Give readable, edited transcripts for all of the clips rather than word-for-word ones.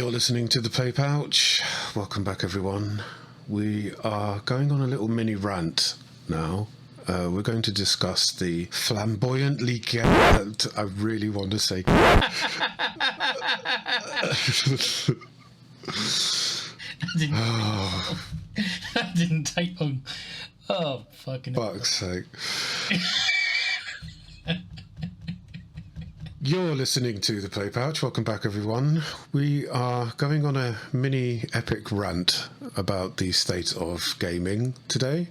You're listening to The Play Pouch. Welcome back, everyone. We are going on a little mini rant now. We're going to discuss the flamboyantly gay... I really want to say... That didn't take long. Oh, fucking... Fuck's sake. You're listening to The Play Pouch. Welcome back, everyone. We are going on a mini epic rant about the state of gaming today.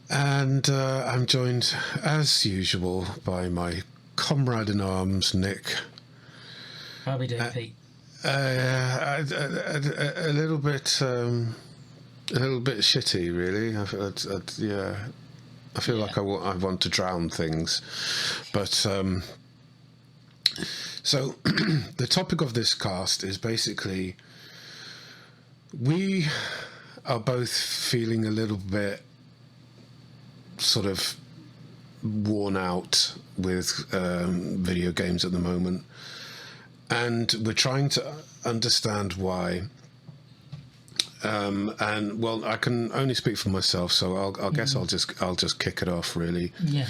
And I'm joined, as usual, by my comrade in arms, Nick. How are we doing, Pete? A little bit shitty, really. I feel like I want to drown things, but so the topic of this cast is basically we are both feeling a little bit sort of worn out with video games at the moment, and we're trying to understand why. And well, I can only speak for myself, so I guess I'll just kick it off, really. Yeah.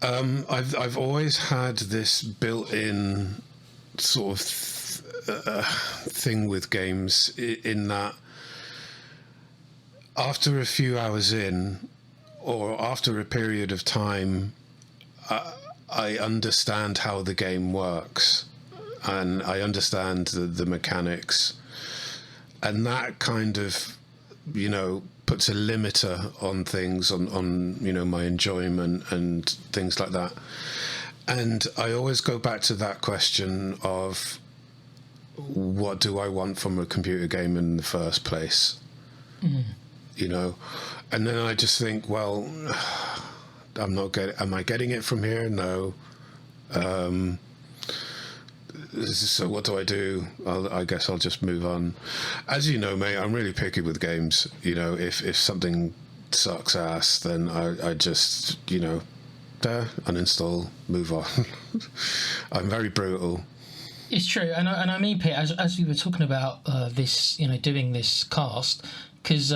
I've always had this built-in sort of thing with games, in that after a few hours in, or after a period of time, I understand how the game works, and I understand the mechanics. And that kind of, puts a limiter on things, on my enjoyment and things like that. And I always go back to that question of, what do I want from a computer game in the first place? And then I just think, well, am I getting it from here? No. So what do I do? I guess I'll just move on. As you know, mate, I'm really picky with games. If something sucks ass, then I just, uninstall, move on. I'm very brutal. It's true, and I mean, Pete, as we were talking about this, doing this cast, because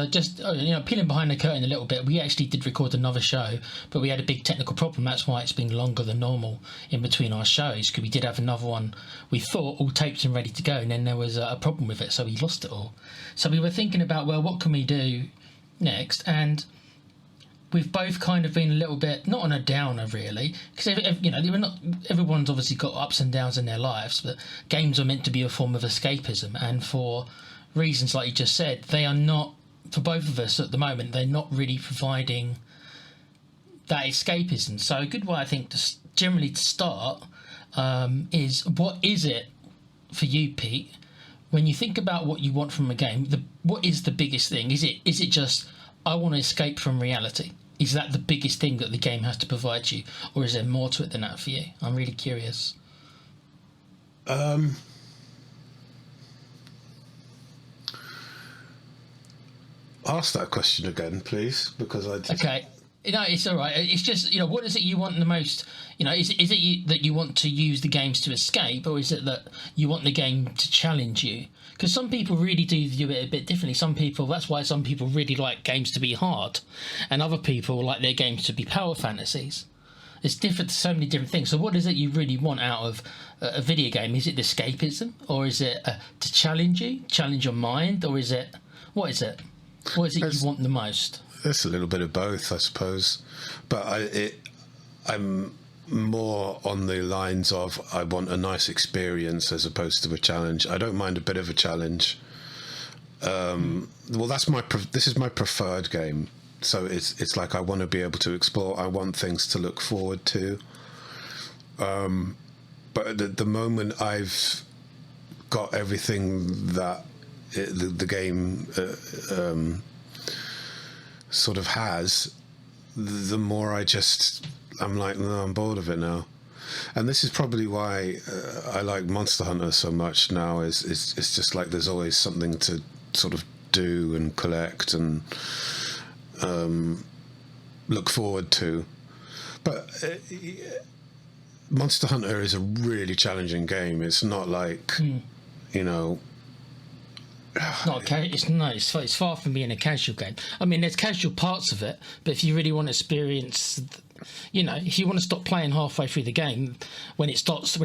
peeling behind the curtain a little bit, we actually did record another show, but we had a big technical problem. That's why it's been longer than normal in between our shows, because we did have another one we thought all taped and ready to go, and then there was a problem with it, so we lost it all. So we were thinking about, well, what can we do next? And we've both kind of been a little bit, not on a downer really, because everyone's obviously got ups and downs in their lives, but games are meant to be a form of escapism, and for reasons like you just said, they are not, for both of us at the moment, they're not really providing that escapism. So a good way, I think, to start is, what is it for you, Pete, when you think about what you want from a game? What is the biggest thing? Is it just, I want to escape from reality? Is that the biggest thing that the game has to provide you, or is there more to it than that for you? I'm really curious. Ask that question again, please, because I just... Okay. No, it's all right. It's just, what is it you want the most? Is it that you want to use the games to escape, or is it that you want the game to challenge you? Because some people really do view it a bit differently. That's why some people really like games to be hard, and other people like their games to be power fantasies. It's different to so many different things. So what is it you really want out of a video game? Is it escapism, or is it to challenge you, challenge your mind, or is it... What is it? What is it you want the most? It's a little bit of both, I suppose. But I'm more on the lines of, I want a nice experience as opposed to a challenge. I don't mind a bit of a challenge. Well, this is my preferred game. So it's like I want to be able to explore. I want things to look forward to. But at the moment I've got everything that the game sort of has, the more I'm like, no, I'm bored of it now. And this is probably why I like Monster Hunter so much now. It's just like there's always something to sort of do and collect and look forward to. But Monster Hunter is a really challenging game. It's not like you know. It's far from being a casual game. I mean, there's casual parts of it, but if you really want to experience, if you want to stop playing halfway through the game, when it stops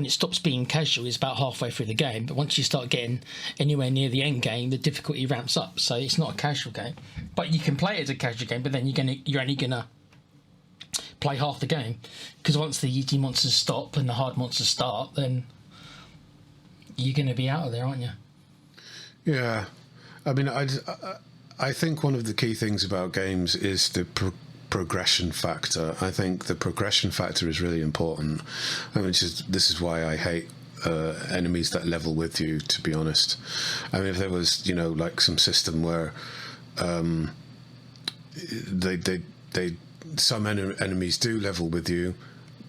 being casual, it's about halfway through the game. But once you start getting anywhere near the end game, the difficulty ramps up. So it's not a casual game, but you can play it as a casual game. But then you're only gonna play half the game, because once the easy monsters stop and the hard monsters start, then you're gonna be out of there, aren't you? Yeah, I mean, I think one of the key things about games is the progression factor. I think the progression factor is really important. I mean, this is why I hate enemies that level with you, to be honest. I mean, if there was, like some system where some enemies do level with you,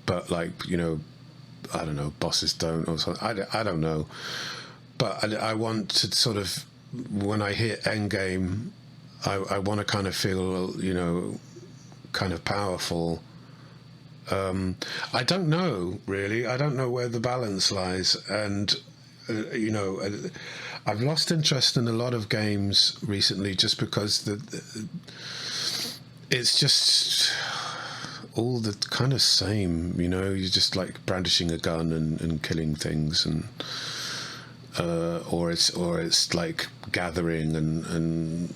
but I don't know, bosses don't, or something. I don't know. But I want to sort of, when I hit endgame, I want to kind of feel, kind of powerful. I don't know, really. I don't know where the balance lies. And, I've lost interest in a lot of games recently just because it's just all the kind of same, you're just like brandishing a gun and killing things, and or it's like gathering and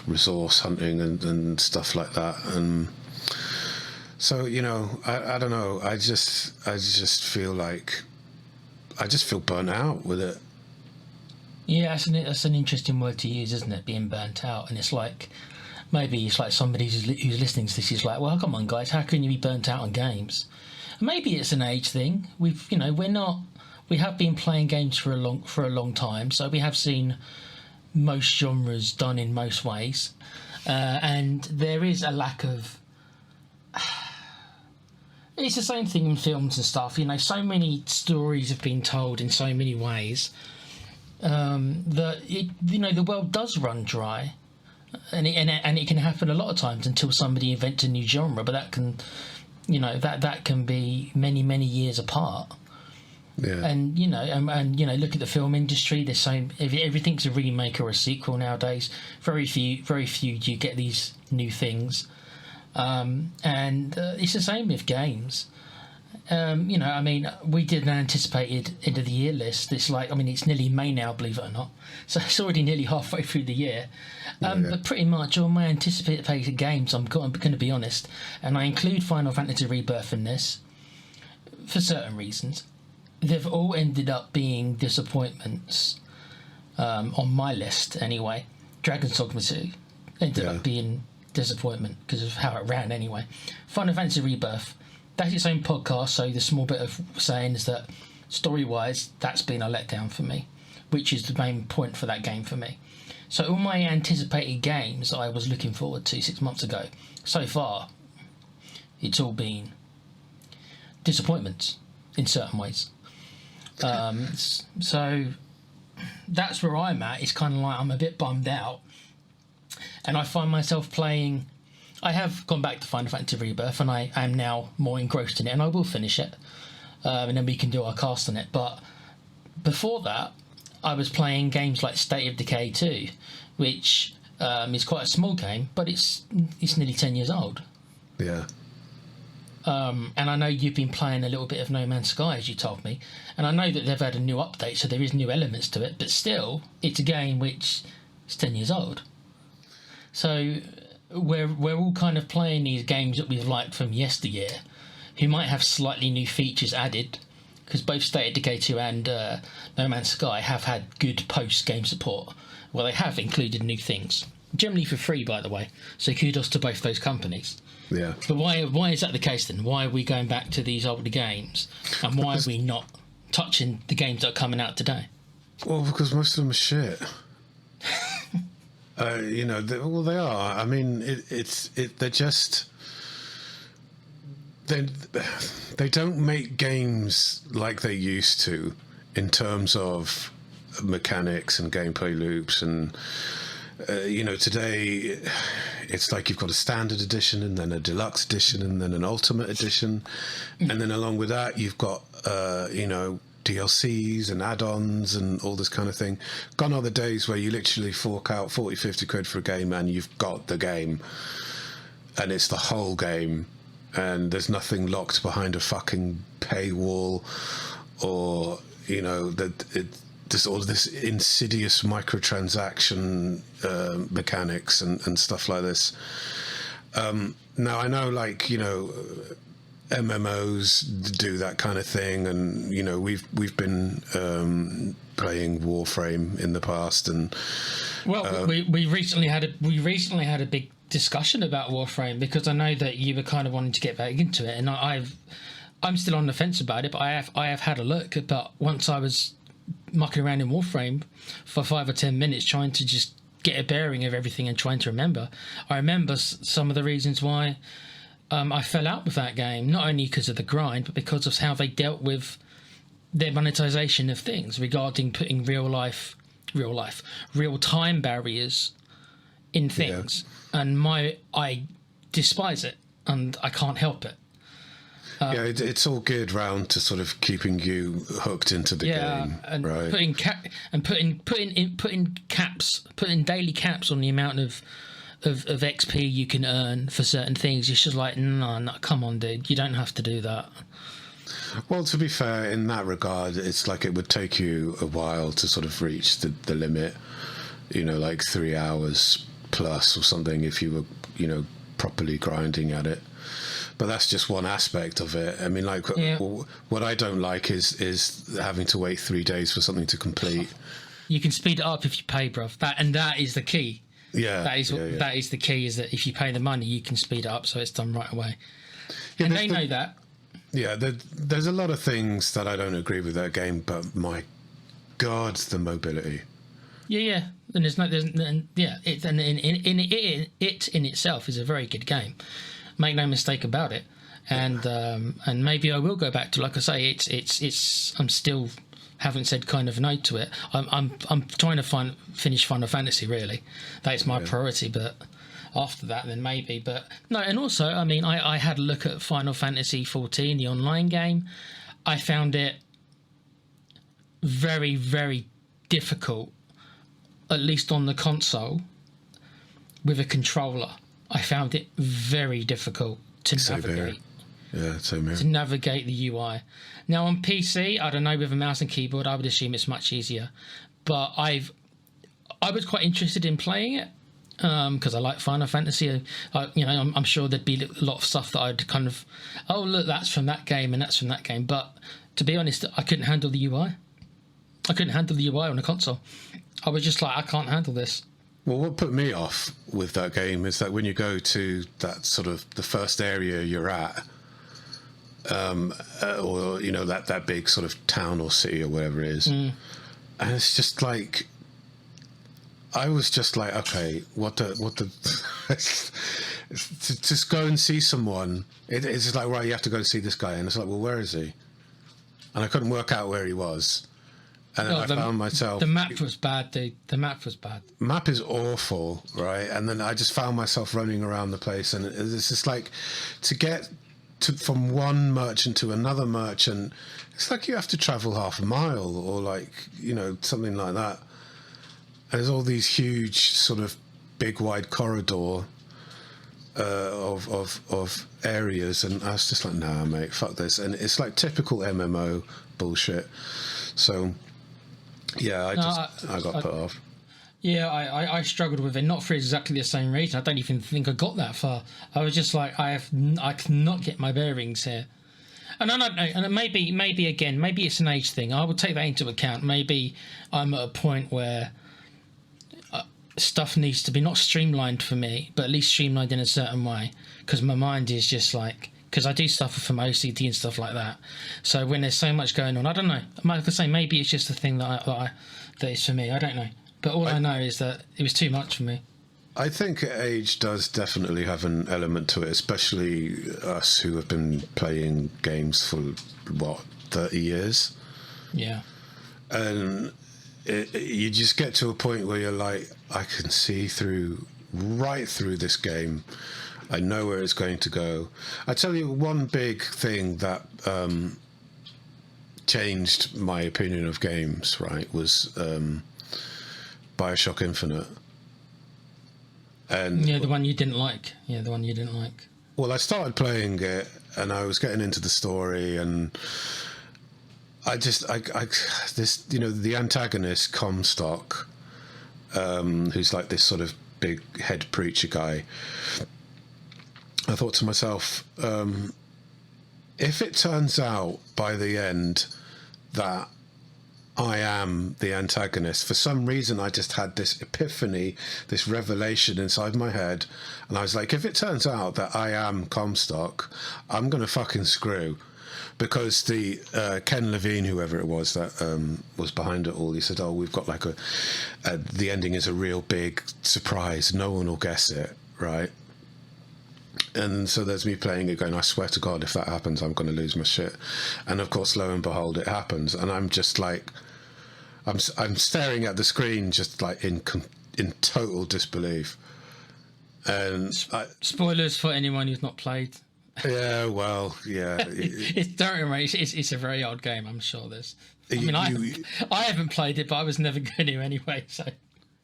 resource hunting and stuff like that. And so I don't know, I just feel like I just feel burnt out with it. Yeah, that's an interesting word to use, isn't it? Being burnt out. And it's like, maybe it's like somebody who's listening to this is like, well, come on, guys, how can you be burnt out on games? And maybe it's an age thing. We have been playing games for a long time, so we have seen most genres done in most ways, and there is a lack of. It's the same thing in films and stuff. So many stories have been told in so many ways that the world does run dry, and it can happen a lot of times until somebody invents a new genre. But that can, that can be many years apart. Yeah. And look at the film industry. There's everything's a remake or a sequel nowadays. Very few do you get these new things, and it's the same with games. We did an anticipated end of the year list. It's it's nearly May now, believe it or not. So it's already nearly halfway through the year. But pretty much all my anticipated games, I'm going to be honest, and I include Final Fantasy Rebirth in this for certain reasons. They've all ended up being disappointments on my list anyway. Dragon's Dogma 2 ended up being disappointment because of how it ran anyway. Final Fantasy Rebirth, that's its own podcast, so the small bit of saying is that story-wise, that's been a letdown for me, which is the main point for that game for me. So all my anticipated games that I was looking forward to 6 months ago, so far, it's all been disappointments in certain ways. So that's where I'm at. It's kind of like I'm a bit bummed out, and I find myself playing. I have gone back to Final Fantasy Rebirth, and I am now more engrossed in it, and I will finish it, and then we can do our cast on it. But before that, I was playing games like State of Decay 2, which is quite a small game, but it's nearly 10 years old. Yeah. And I know you've been playing a little bit of No Man's Sky, as you told me, and I know that they've had a new update, so there is new elements to it, but still, it's a game which is 10 years old. So we're all kind of playing these games that we've liked from yesteryear, who might have slightly new features added, because both State of Decay 2 and No Man's Sky have had good post-game support. Well, they have included new things, generally for free, by the way, so kudos to both those companies. Yeah. But why is that the case then? Why are we going back to these older games, and why are we not touching the games that are coming out today? Well, because most of them are shit. They are. I mean, they're just they don't make games like they used to in terms of mechanics and gameplay loops and. Today it's like you've got a standard edition and then a deluxe edition and then an ultimate edition, and then along with that you've got DLCs and add-ons and all this kind of thing. Gone are the days where you literally fork out 40, 50 quid for a game and you've got the game, and it's the whole game, and there's nothing locked behind a fucking paywall, or there's all this insidious microtransaction mechanics and stuff like this. Now I know, MMOs do that kind of thing, and we've been playing Warframe in the past, and we recently had a big discussion about Warframe, because I know that you were kind of wanting to get back into it, and I'm still on the fence about it, but I have had a look. But once I was mucking around in Warframe for 5 or 10 minutes trying to just get a bearing of everything and trying to remember, I remember some of the reasons why I fell out with that game, not only because of the grind, but because of how they dealt with their monetization of things regarding putting real-time barriers in things. Yeah. And I despise it, and I can't help it. It's all geared round to sort of keeping you hooked into the game, and right? putting daily caps on the amount of XP you can earn for certain things. It's just like, no, come on, dude, you don't have to do that. Well, to be fair, in that regard, it's like it would take you a while to sort of reach the limit, like 3 hours plus or something, if you were, properly grinding at it. But that's just one aspect of it. I mean, what I don't like is having to wait 3 days for something to complete. You can speed it up if you pay, bruv. That is the key. Yeah, that is the key. Is that if you pay the money, you can speed it up, so it's done right away. Yeah, and they know that. Yeah, there's a lot of things that I don't agree with that game, but my God, the mobility. Yeah, and it in itself is a very good game. Make no mistake about it, and maybe I will go back to, like I say, it's I'm still haven't said kind of no to it. I'm trying to finish Final Fantasy, really. That's my priority, but after that then maybe. But no, and also, I mean, I had a look at Final Fantasy 14, the online game. I found it very, very difficult, at least on the console, with a controller. I found it very difficult to navigate. Yeah, same here. To navigate the UI. Now on PC, I don't know, with a mouse and keyboard, I would assume it's much easier. But I was quite interested in playing it because I like Final Fantasy. I'm sure there'd be a lot of stuff that I'd kind of, oh look, that's from that game and that's from that game. But to be honest, I couldn't handle the UI. I couldn't handle the UI on a console. I was just like, I can't handle this. Well, what put me off with that game is that when you go to that sort of the first area you're at, or that big sort of town or city or whatever it is, and it's just like, I was just like, okay, what the to just go and see someone. It's just like, right, you have to go and see this guy, and it's like, well, where is he? And I couldn't work out where he was. And then I found myself... The map was bad, dude. The map was bad. Map is awful, right? And then I just found myself running around the place, and it's just like, to get from one merchant to another merchant, it's like you have to travel half a mile, or something like that. And there's all these huge sort of big wide corridor of areas, and I was just like, nah, mate, fuck this. And it's like typical MMO bullshit. So... yeah, I got put off. Yeah, I struggled with it, not for exactly the same reason. I don't even think I got that far. I was just like, I cannot get my bearings here. And I don't know, and maybe it's an age thing. I would take that into account. Maybe I'm at a point where stuff needs to be not streamlined for me, but at least streamlined in a certain way, because my mind is just like... because I do suffer from OCD and stuff like that. So when there's so much going on, I don't know. Like I say, maybe it's just a thing that is for me. I don't know. But all I know is that it was too much for me. I think age does definitely have an element to it, especially us who have been playing games for, 30 years? Yeah. And you just get to a point where you're like, I can see right through this game. I know where it's going to go. I tell you one big thing that changed my opinion of games, right, was BioShock Infinite. And the one you didn't like. Yeah, the one you didn't like. Well, I started playing it, and I was getting into the story, and this, the antagonist, Comstock, who's like this sort of big head preacher guy. I thought to myself, if it turns out by the end that I am the antagonist, for some reason I just had this epiphany, this revelation inside my head, and I was like, if it turns out that I am Comstock, I'm going to fucking screw. Because the Ken Levine, whoever it was that was behind it all, he said, oh, we've got like the ending is a real big surprise, no one will guess it, right? And so there's me playing it going, I swear to God, if that happens, I'm going to lose my shit. And of course, lo and behold, it happens. And I'm just like, I'm staring at the screen just like in total disbelief. And spoilers for anyone who's not played. Yeah, well, yeah. Don't worry, it's a very old game, I'm sure there's... I haven't played it, but I was never going to anyway, so...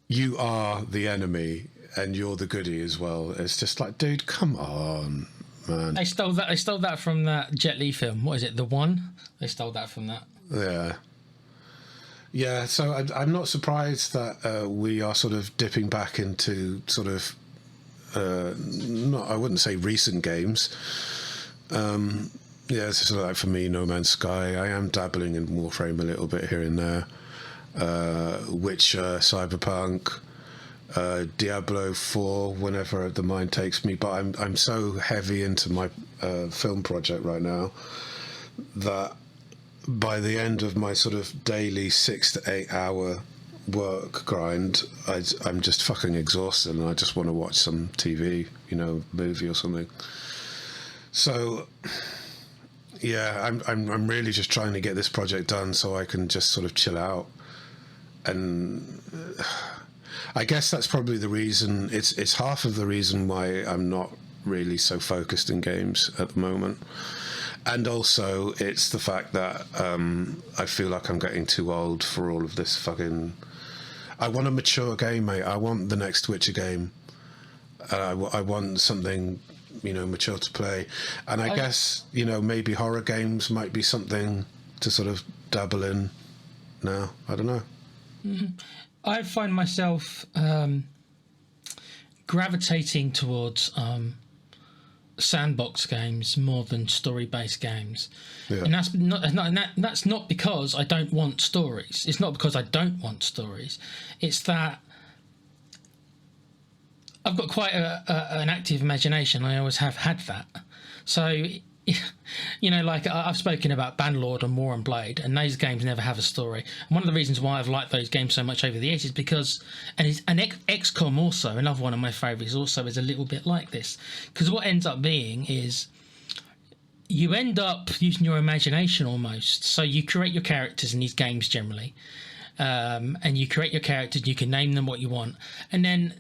You are the enemy, and you're the goodie as well. It's just like, dude, come on, man. They stole that from that Jet Li film. What is it, The One? They stole that from that. Yeah. Yeah, so I'm not surprised that we are sort of dipping back into sort of... I wouldn't say recent games. It's sort of like, for me, No Man's Sky. I am dabbling in Warframe a little bit here and there. Witcher, Cyberpunk, Diablo 4, whenever the mind takes me. But I'm so heavy into my film project right now that by the end of my sort of daily 6 to 8 hour work grind, I'm just fucking exhausted, and I just want to watch some TV, movie or something. So yeah, I'm really just trying to get this project done so I can just sort of chill out. And I guess that's probably the reason, it's half of the reason why I'm not really so focused in games at the moment. And also it's the fact that I feel like I'm getting too old for all of this fucking... I want a mature game, mate. I want the next Witcher game. I want something, mature to play. And I guess, maybe horror games might be something to sort of dabble in now. I don't know. Mm-hmm. I find myself gravitating towards sandbox games more than story-based games. Yeah. And that's not because I don't want stories. It's not because I don't want stories. It's that I've got quite an active imagination. I always have had that. So, like I've spoken about Bannerlord and War and Blade, and those games never have a story. And one of the reasons why I've liked those games so much over the years is because, and XCOM also, another one of my favourites also, is a little bit like this. Because what ends up being is you end up using your imagination almost. So you create your characters in these games generally. And you create your characters, you can name them what you want, and then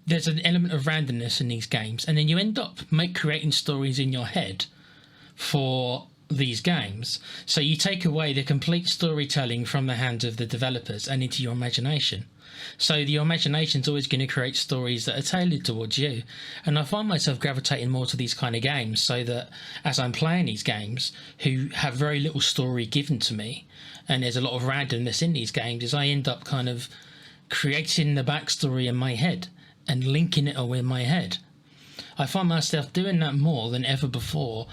there's an element of randomness in these games, and then you end up creating stories in your head for these games. So you take away the complete storytelling from the hands of the developers and into your imagination. So your imagination's always going to create stories that are tailored towards you. And I find myself gravitating more to these kind of games, so that as I'm playing these games, who have very little story given to me, and there's a lot of randomness in these games, is I end up kind of creating the backstory in my head and linking it all in my head. I find myself doing that more than ever before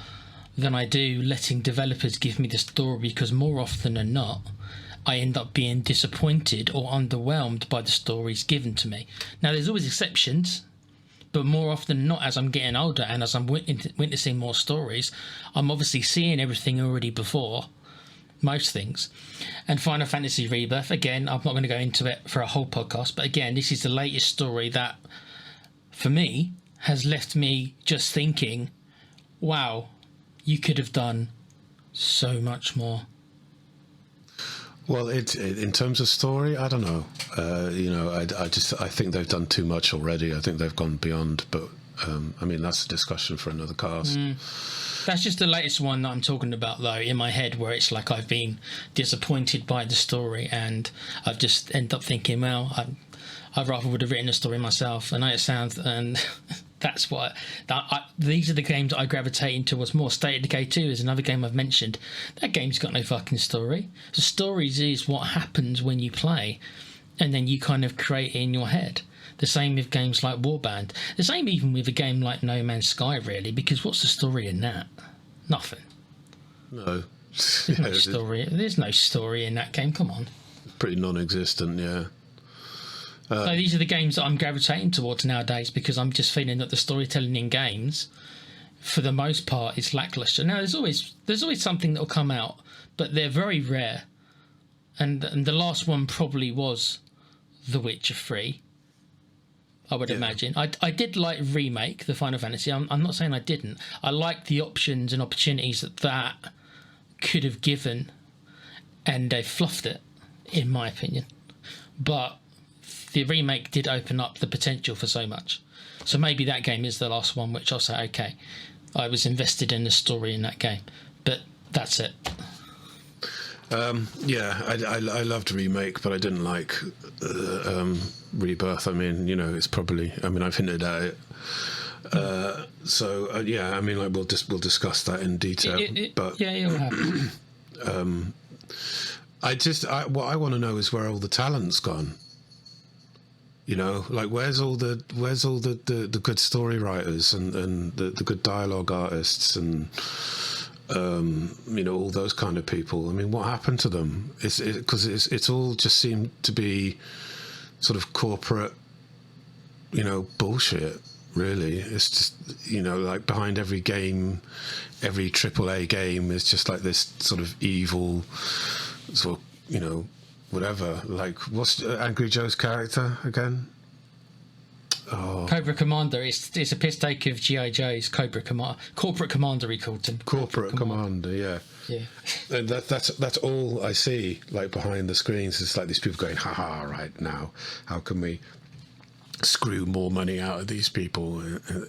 than I do letting developers give me the story, because more often than not, I end up being disappointed or underwhelmed by the stories given to me. Now, there's always exceptions, but more often than not, as I'm getting older and as I'm witnessing more stories, I'm obviously seeing everything already before, most things. And Final Fantasy Rebirth, again, I'm not going to go into it for a whole podcast, but again, this is the latest story that, for me, has left me just thinking, wow, you could have done so much more. Well, in terms of story, I don't know. I think they've done too much already. I think they've gone beyond. But that's a discussion for another cast. That's just the latest one that I'm talking about, though, in my head, where it's like I've been disappointed by the story, and I've just ended up thinking, well, I rather would have written a story myself. And it sounds, and that's what these are the games that I gravitate towards more. State of Decay 2 is another game I've mentioned. That game's got no fucking story. The stories is what happens when you play, and then you kind of create it in your head. The same with games like Warband. The same even with a game like No Man's Sky, really, because what's the story in that? Nothing. No. There's no story. There's no story in that game. Come on. Pretty non-existent, yeah. So these are the games that I'm gravitating towards nowadays, because I'm just feeling that the storytelling in games, for the most part, is lackluster. Now, there's always something that will come out, but they're very rare. And the last one probably was The Witcher 3. I would imagine. I did like Remake, the Final Fantasy. I'm not saying I didn't. I liked the options and opportunities that could have given, and they fluffed it, in my opinion. But the remake did open up the potential for so much. So maybe that game is the last one, which I'll say, okay, I was invested in the story in that game. But that's it. I loved Remake, but I didn't like Rebirth. I mean, it's probably. I mean, I've hinted at it. I mean, like we'll discuss that in detail. But yeah, it'll happen. What I want to know is where all the talent's gone. Like where's all the good story writers and the good dialogue artists and. All those kind of people. I mean, what happened to them? Because it's all just seemed to be sort of corporate, bullshit. Really, it's just like behind every game, every AAA game is just like this sort of evil, sort of whatever. Like what's Angry Joe's character again? Oh. Cobra Commander. It's a piss take of G.I. Joe's Corporate Commander. He called him. Corporate Commander. Yeah. And that's all I see. Like behind the screens, it's like these people going, "Ha right now, how can we screw more money out of these people?"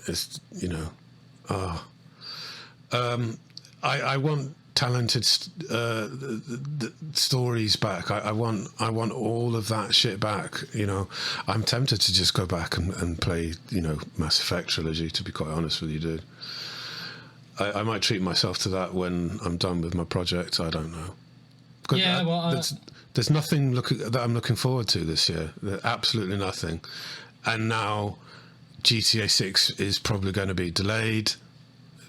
It's I want talented stories back. I want all of that shit back. I'm tempted to just go back and play Mass Effect trilogy, to be quite honest with you, dude. I might treat myself to that when I'm done with my project. I don't know. There's nothing that I'm looking forward to this year. Absolutely nothing. And now GTA 6 is probably going to be delayed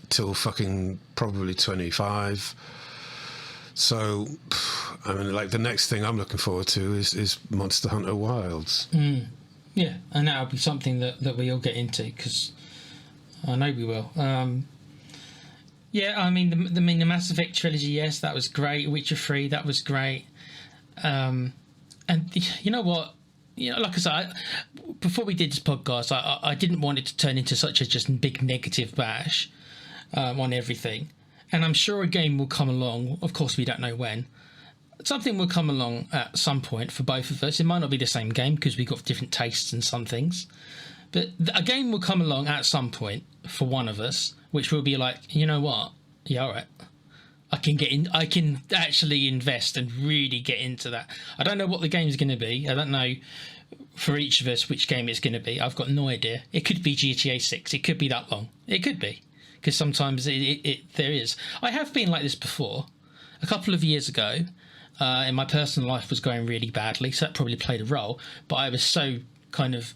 till fucking probably 25. So, I mean, like the next thing I'm looking forward to is Monster Hunter Wilds. Yeah, and that'll be something that we all get into, because I know we will. I mean, the Mass Effect trilogy, yes, that was great. Witcher 3, that was great. And you know what? Like I said, before we did this podcast, I didn't want it to turn into such a just big negative bash on everything. And I'm sure a game will come along. Of course, we don't know when. Something will come along at some point for both of us. It might not be the same game because we've got different tastes in some things. But a game will come along at some point for one of us, which will be like, you know what? Yeah, all right. I can actually invest and really get into that. I don't know what the game's going to be. I don't know for each of us which game it's going to be. I've got no idea. It could be GTA 6. It could be that long. It could be. Because sometimes there is. I have been like this before. A couple of years ago, and my personal life was going really badly, so that probably played a role. But I was so kind of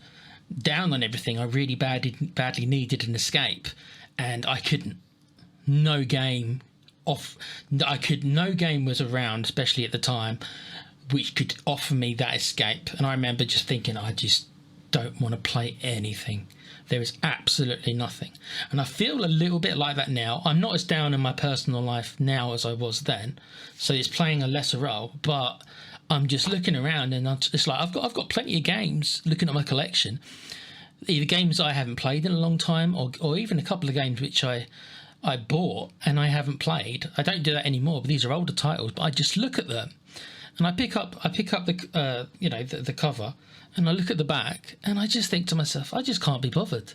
down on everything. I really badly needed an escape, and I couldn't. No game was around, especially at the time, which could offer me that escape. And I remember just thinking, I just don't want to play anything. There is absolutely nothing. And I feel a little bit like that now. I'm not as down in my personal life now as I was then, so it's playing a lesser role. But I'm just looking around, and it's like I've got plenty of games. Looking at my collection, either games I haven't played in a long time, or even a couple of games which I bought and I haven't played. I don't do that anymore. But these are older titles. But I just look at them, and I pick up the the cover. And I look at the back, and I just think to myself, I just can't be bothered.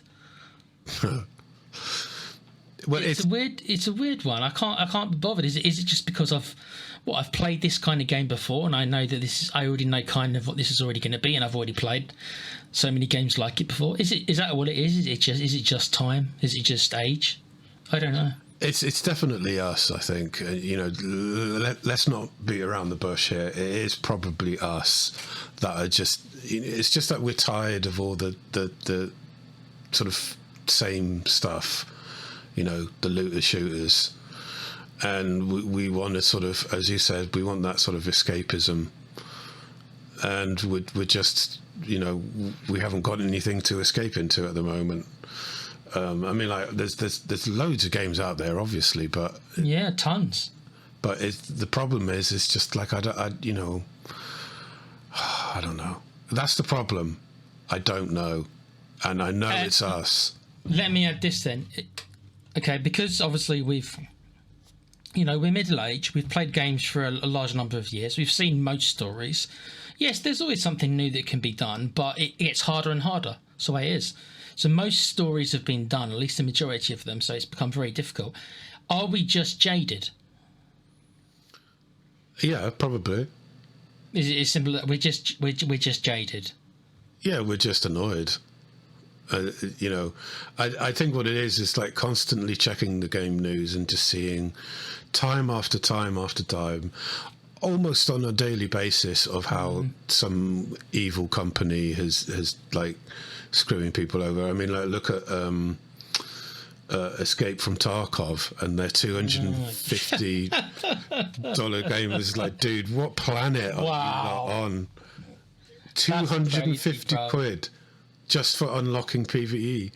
Well, it's a weird one. I can't be bothered. Is it just because I've played this kind of game before, and I know that I already know kind of what this is already going to be, and I've already played so many games like it before. Is that what it is? Is it just time? Is it just age? I don't know. It's definitely us, I think. Let's not beat around the bush here. It is probably us that are just. It's just that we're tired of all the sort of same stuff. The looter shooters, and we want to sort of, as you said, we want that sort of escapism, and we're just, we haven't got anything to escape into at the moment. I mean, like, there's loads of games out there, obviously, but yeah, tons. But the problem is, it's just like I don't know. That's the problem. I don't know, and I know it's us. Let me add this then. Okay, because obviously we're middle-aged, we've played games for a large number of years, we've seen most stories. Yes, there's always something new that can be done, but it gets harder and harder. That's the way it is. So most stories have been done, at least the majority of them, so it's become very difficult. Are we just jaded? Yeah, probably. Is it as simple that we're just jaded? Yeah, we're just annoyed. I think what it is like constantly checking the game news and just seeing time after time after time, almost on a daily basis, of how some evil company has like screwing people over. I mean, like, look at Escape from Tarkov and their $250 game was like, dude, what planet are you on? 250 quid. Just for unlocking PvE,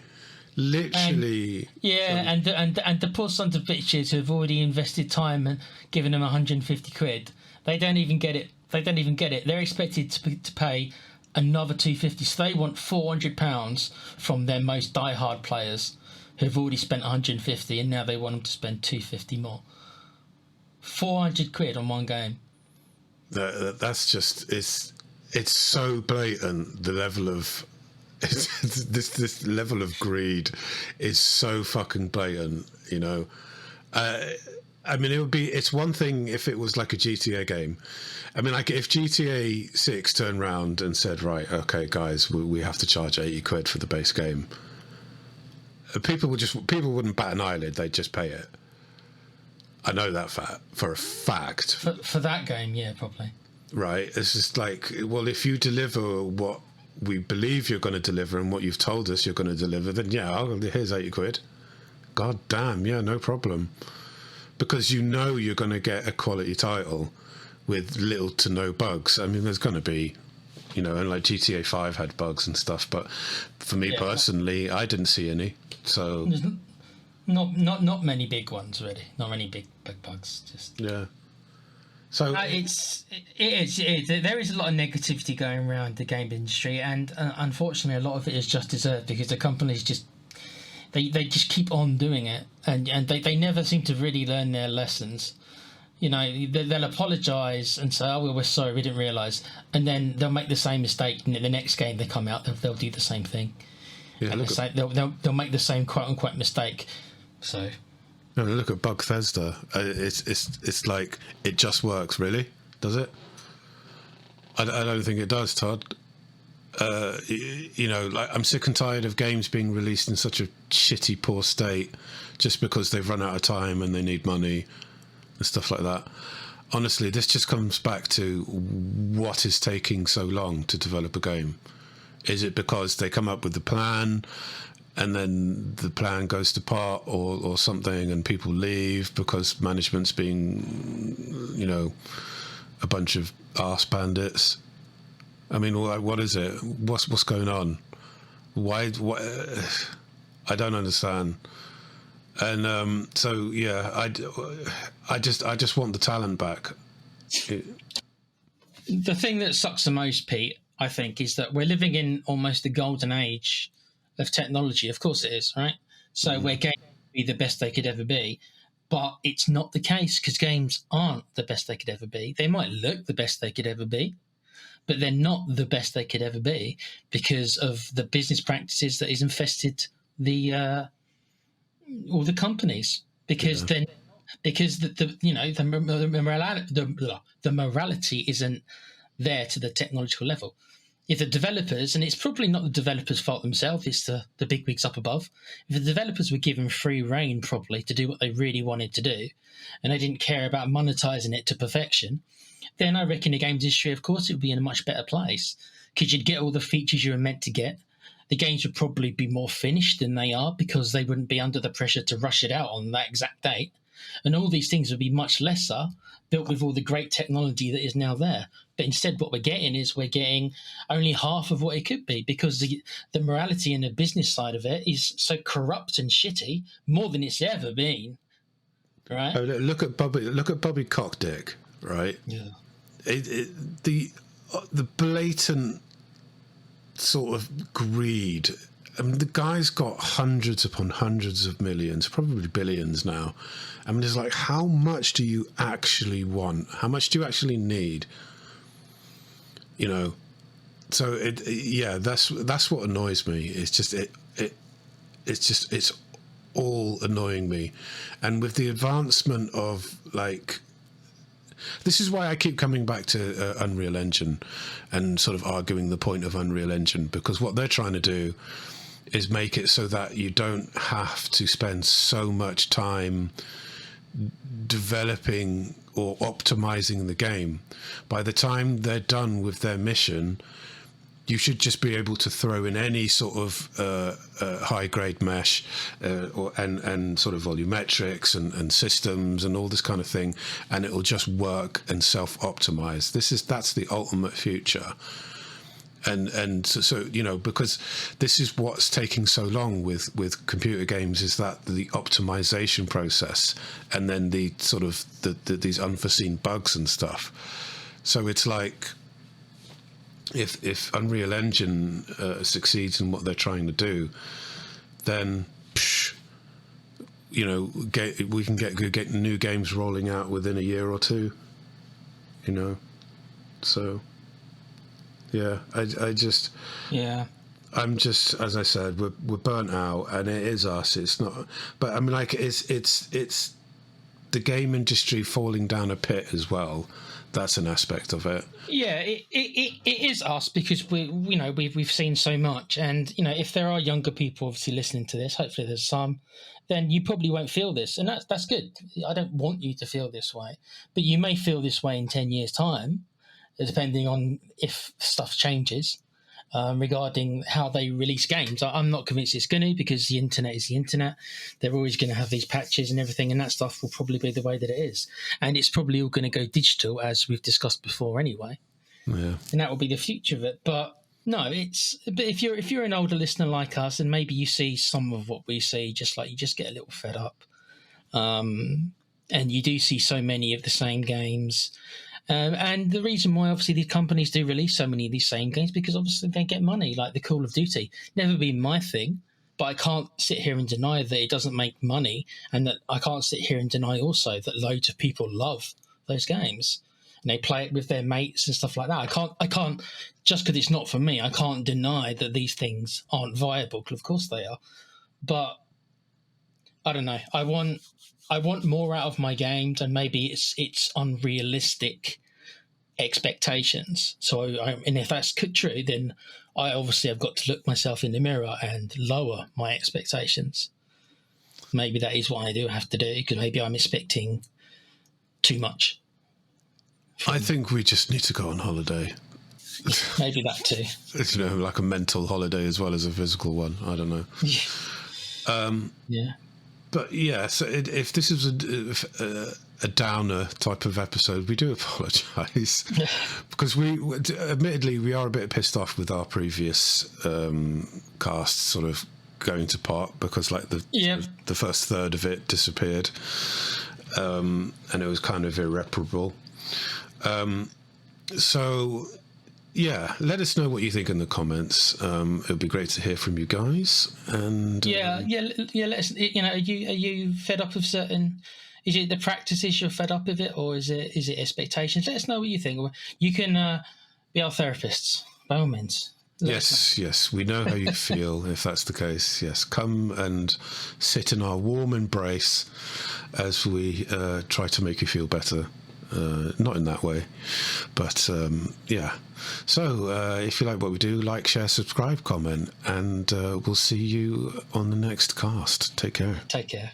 literally. And the poor sons of bitches who have already invested time and given them 150 quid, they don't even get it. They're expected to pay another 250. So they want £400 from their most diehard players who've already spent 150, and now they want them to spend 250 more. 400 quid on one game. That's just it's so blatant. The level of this level of greed is so fucking blatant, I mean, it's one thing if it was like a GTA game. I mean, like, if GTA 6 turned around and said, right, okay, guys, we have to charge 80 quid for the base game, people wouldn't bat an eyelid. They'd just pay it. I know that for a fact. For that game, yeah, probably. Right. It's just like, well, if you deliver what we believe you're going to deliver and what you've told us you're going to deliver, then here's 80 quid. God damn, yeah, no problem. Because you're going to get a quality title with little to no bugs. I mean, there's going to be, and like GTA 5 had bugs and stuff, but for me personally, I didn't see any. So there's not many big ones, really. Not many big bugs. Just yeah. So it is. There is a lot of negativity going around the game industry, and unfortunately, a lot of it is just deserved because the companies just they just keep on doing it, and they never seem to really learn their lessons. They'll apologise and say, "Oh, well, we're sorry, we didn't realise," and then they'll make the same mistake, and the next game they come out, they'll do the same thing. Yeah, and they'll make the same quote unquote mistake. So. No, look at Bugthesda. It's like, it just works, really? Does it? I don't think it does, Todd. Like, I'm sick and tired of games being released in such a shitty, poor state just because they've run out of time and they need money and stuff like that. Honestly, this just comes back to what is taking so long to develop a game. Is it because they come up with the plan and then the plan goes to pot or something, and people leave because management's being, a bunch of arse bandits? I mean, what is it? What's going on? Why? What? I don't understand. And so yeah, I just want the talent back. The thing that sucks the most, Pete, I think, is that we're living in almost the golden age of technology. Of course it is, right? So where games be the best they could ever be, but it's not the case because games aren't the best they could ever be. They might look the best they could ever be, but they're not the best they could ever be because of the business practices that has infested the all the companies, because then because the morality isn't there to the technological level. If the developers, and it's probably not the developers' fault themselves, it's the bigwigs up above. If the developers were given free reign probably to do what they really wanted to do, and they didn't care about monetizing it to perfection, then I reckon the games industry, of course, it would be in a much better place, because you'd get all the features you were meant to get. The games would probably be more finished than they are, because they wouldn't be under the pressure to rush it out on that exact date. And all these things would be much lesser, built with all the great technology that is now there. But instead, what we're getting is we're getting only half of what it could be, because the morality and the business side of it is so corrupt and shitty, more than it's ever been. Right? Oh, look at Bobby Cockdick, right? Yeah. The blatant sort of greed. I mean, the guy's got hundreds upon hundreds of millions, probably billions now. I mean, it's like, how much do you actually want? How much do you actually need? You know, so that's what annoys me. It's just it's all annoying me, and with the advancement of like. This is why I keep coming back to Unreal Engine and sort of arguing the point of Unreal Engine, because what they're trying to do is make it so that you don't have to spend so much time developing or optimizing the game. By the time they're done with their mission, you should just be able to throw in any sort of high-grade mesh and sort of volumetrics and systems and all this kind of thing, and it will just work and self-optimize. That's the ultimate future. And so you know, because this is what's taking so long with computer games, is that the optimization process, and then the sort of these unforeseen bugs and stuff. So it's like, if Unreal Engine succeeds in what they're trying to do, then you know, we can get new games rolling out within a year or two. You know, so. Yeah, I'm just, as I said, we're burnt out, and it is us. It's not, but I mean, like, it's the game industry falling down a pit as well. That's an aspect of it. Yeah, it is us, because we've seen so much, and you know, if there are younger people obviously listening to this, hopefully there's some, then you probably won't feel this, and that's good. I don't want you to feel this way, but you may feel this way in 10 years' time, depending on if stuff changes regarding how they release games. I'm not convinced it's going to, because the internet is the internet. They're always going to have these patches and everything, and that stuff will probably be the way that it is. And it's probably all going to go digital, as we've discussed before anyway. Yeah. And that will be the future of it. But no, but if you're an older listener like us, and maybe you see some of what we see, just like you just get a little fed up. And you do see so many of the same games. And the reason why, obviously, these companies do release so many of these same games, because obviously they get money, like the Call of Duty. Never been my thing, but I can't sit here and deny that it doesn't make money, and that I can't sit here and deny also that loads of people love those games and they play it with their mates and stuff like that. I can't just because it's not for me, I can't deny that these things aren't viable, because of course they are. But I don't know. I want more out of my games, and maybe it's unrealistic expectations. So, and if that's true, then I obviously have got to look myself in the mirror and lower my expectations. Maybe that is what I do have to do, because maybe I'm expecting too much. I think we just need to go on holiday. Maybe that too. You know, like a mental holiday as well as a physical one. I don't know. Yeah. But yeah, so if this is a downer type of episode, we do apologise because admittedly we are a bit pissed off with our previous cast sort of going to pot, because like the first third of it disappeared, and it was kind of irreparable. So yeah, let us know what you think in the comments. It would be great to hear from you guys. And let us. You know, are you fed up of certain? Is it the practices you're fed up with it, or is it expectations? Let us know what you think. You can be our therapists by all means. Yes, we know how you feel if that's the case. Yes, come and sit in our warm embrace as we try to make you feel better. Not in that way, but yeah. So if you like what we do, like, share, subscribe, comment, and we'll see you on the next cast. Take care. Take care.